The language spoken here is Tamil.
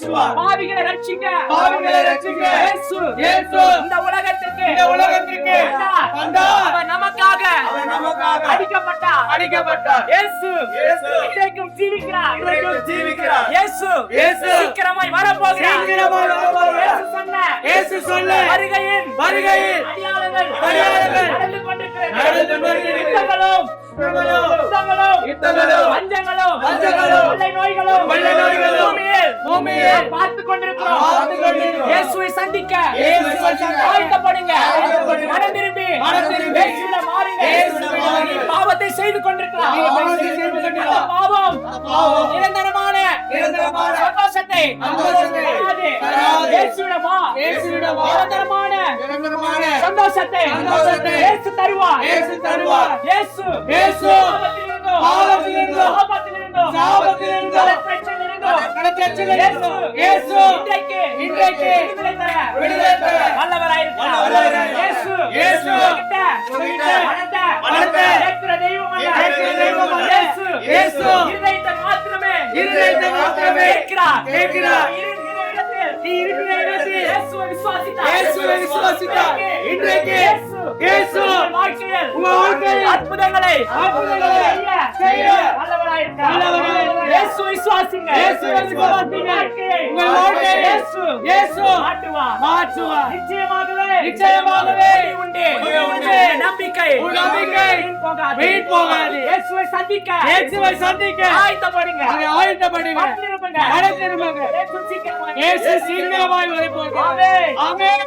பேசுவார். பாவிகளை ரட்சிக்க இயேசு இந்த உலகத்துக்கு வந்தார். அவர் நமக்காக அடிக்கப்பட்டார். இயேசு இன்றைக்கும் ஜீவிக்கிறார். இயேசு சீக்கிரமாய் வரப்போகிறார். இயேசு சொன்ன வருகையின் அடையாளங்கள் நடந்து கொண்டிருக்கிறது. வஞ்சங்களும் கொள்ளை நோய்களும் பூமியில் பார்த்துக் கொண்டிருக்கிறோம். இயேசுவை சந்திக்க ஆயத்தப்படுங்க. மனம் திரும்பி இயேசுவிடம் மாறுங்க. நீ பாவத்தை செய்து கொண்டிருக்கிறாய். அந்த பாவம் நிரந்தரமான சந்தோஷத்தை தராது. இயேசுவிடம் வா. நிரந்தரமான சந்தோஷத்தை இயேசு தருவார். இயேசு பாவத்திலிருந்தும் இன்றைக்கு விடுதலை தர வல்லவராயிருக்கிறார். இயேசு பணத்தை கேட்கிற தெய்வம் அல்ல. இயேசு இருதயத்தை மாத்திரமே கேட்கிறார். நீ இருக்கிற இடத்தில் இயேசுவை விசுவாசித்தார். இன்றைக்கு இயேசு உங்கள் வாழ்க்கையில் அற்புதங்களை செய்ய வல்லவராயிருக்கிறார். இயேசுவை விசுவாசிங்க. உங்கள் வாழ்க்கையை இயேசு மாற்றுவார். நிச்சயமாகவே உண்டு. நம்பிக்கை வீண் போகாது. இயேசுவை சந்திக்க ஆயத்தப்படுங்க. இயேசு சீக்கிரமாய் வரப்போகிறார். ஆமென்.